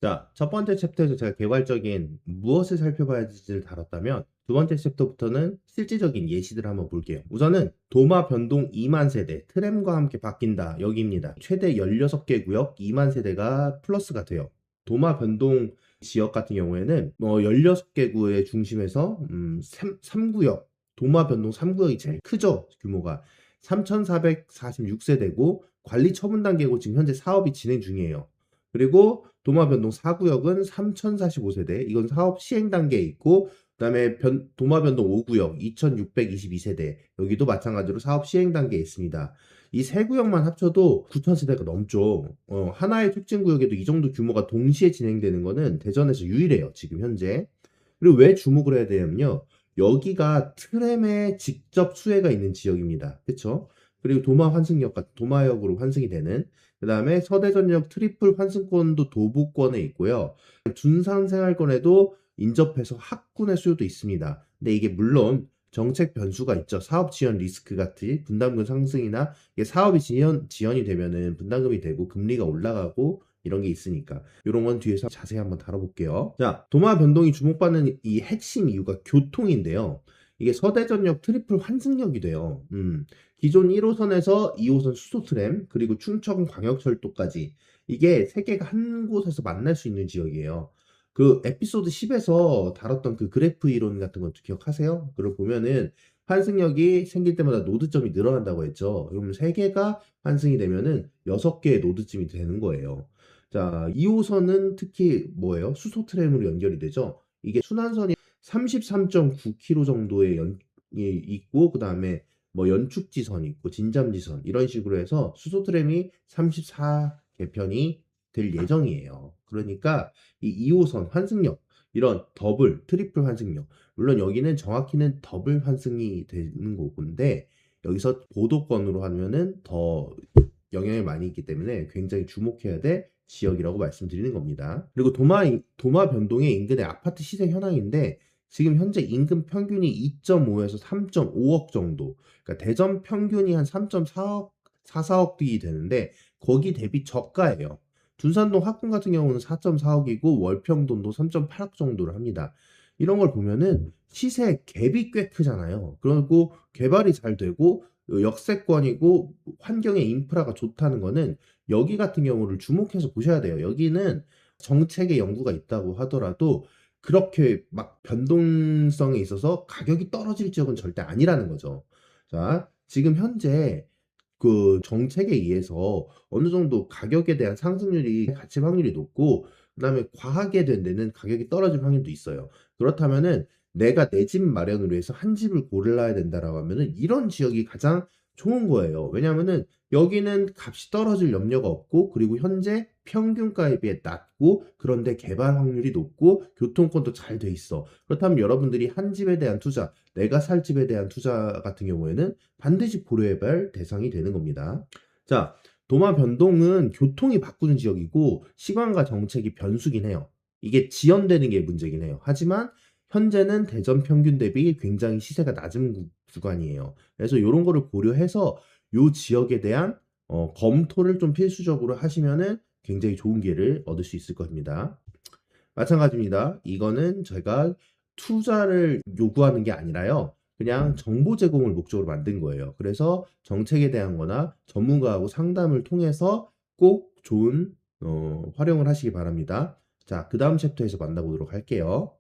자, 첫 번째 챕터에서 제가 개괄적인 무엇을 살펴봐야 할지를 다뤘다면 두 번째 챕터부터는 실질적인 예시들을 한번 볼게요. 우선은 도마 변동 2만 세대, 트램과 함께 바뀐다. 여기입니다. 최대 16개 구역 2만 세대가 플러스가 돼요. 도마 변동 지역 같은 경우에는 16개 구의 중심에서 3구역, 도마 변동 3구역이 제일 크죠. 규모가 3,446세대고 관리 처분 단계고 지금 현재 사업이 진행 중이에요. 그리고 도마 변동 4구역은 3,045세대, 이건 사업 시행 단계에 있고, 그다음에 도마 변동 5구역 2,622세대, 여기도 마찬가지로 사업 시행 단계에 있습니다. 이 세 구역만 합쳐도 9,000세대가 넘죠. 하나의 촉진 구역에도 이 정도 규모가 동시에 진행되는 거는 대전에서 유일해요, 지금 현재. 그리고 왜 주목을 해야 되냐면요. 여기가 트램의 직접 수혜가 있는 지역입니다. 그쵸? 그리고 도마 환승역 같은 도마역으로 환승이 되는, 그 다음에 서대전역 트리플 환승권도 도보권에 있고요. 둔산생활권에도 인접해서 학군의 수요도 있습니다. 근데 이게 물론 정책 변수가 있죠. 사업 지연 리스크 같은 분담금 상승이나 이게 사업이 지연이 되면은 분담금이 되고 금리가 올라가고 이런 게 있으니까 이런 건 뒤에서 자세히 한번 다뤄볼게요. 자, 도마 변동이 주목받는 이 핵심 이유가 교통인데요. 이게 서대전역 트리플 환승역이 돼요. 기존 1호선에서 2호선 수소트램 그리고 충청광역철도까지 이게 세 개가 한 곳에서 만날 수 있는 지역이에요. 그 에피소드 10에서 다뤘던 그 그래프 이론 같은 것도 기억하세요? 그걸 보면은 환승역이 생길 때마다 노드점이 늘어난다고 했죠. 그러면 세 개가 환승이 되면은 6개의 노드점이 되는 거예요. 자, 2호선은 특히 뭐예요? 수소트램으로 연결이 되죠. 이게 순환선이 33.9km 정도의 있고, 그 다음에 뭐 연축지선 있고, 진잠지선, 이런 식으로 해서 수소트램이 34개편이 될 예정이에요. 그러니까 이 2호선 환승역, 이런 더블, 트리플 환승역, 물론 여기는 정확히는 더블 환승이 되는 거건데, 여기서 보도권으로 하면은 더 영향이 많이 있기 때문에 굉장히 주목해야 될 지역이라고 말씀드리는 겁니다. 그리고 도마 변동의 인근의 아파트 시세 현황인데 지금 현재 인근 평균이 2.5에서 3.5억 정도. 그러니까 대전 평균이 한 3.4억, 4, 4억이 되는데 거기 대비 저가예요. 둔산동 학군 같은 경우는 4.4억이고 월평동도 3.8억 정도를 합니다. 이런 걸 보면은 시세 갭이 꽤 크잖아요. 그리고 개발이 잘 되고 역세권이고 환경의 인프라가 좋다는 거는 여기 같은 경우를 주목해서 보셔야 돼요. 여기는 정책의 연구가 있다고 하더라도 그렇게 막 변동성에 있어서 가격이 떨어질 지역은 절대 아니라는 거죠. 자, 지금 현재 그 정책에 의해서 어느 정도 가격에 대한 상승률이 가치 확률이 높고 그다음에 과하게 된 데는 가격이 떨어질 확률도 있어요. 그렇다면은 내가 내 집 마련을 위해서 한 집을 골라야 된다라고 하면은 이런 지역이 가장 좋은 거예요. 왜냐하면은 여기는 값이 떨어질 염려가 없고 그리고 현재 평균가에 비해 낮고 그런데 개발 확률이 높고 교통권도 잘 돼 있어. 그렇다면 여러분들이 한 집에 대한 투자, 내가 살 집에 대한 투자 같은 경우에는 반드시 고려해봐야 할 대상이 되는 겁니다. 자, 도마 변동은 교통이 바꾸는 지역이고 시간과 정책이 변수긴 해요. 이게 지연되는 게 문제긴 해요. 하지만 현재는 대전 평균 대비 굉장히 시세가 낮은 구간이에요. 그래서 이런 거를 고려해서 이 지역에 대한 검토를 좀 필수적으로 하시면은 굉장히 좋은 기회를 얻을 수 있을 겁니다. 마찬가지입니다. 이거는 제가 투자를 요구하는 게 아니라요. 그냥 정보 제공을 목적으로 만든 거예요. 그래서 정책에 대한 거나 전문가하고 상담을 통해서 꼭 좋은 활용을 하시기 바랍니다. 자, 그 다음 챕터에서 만나보도록 할게요.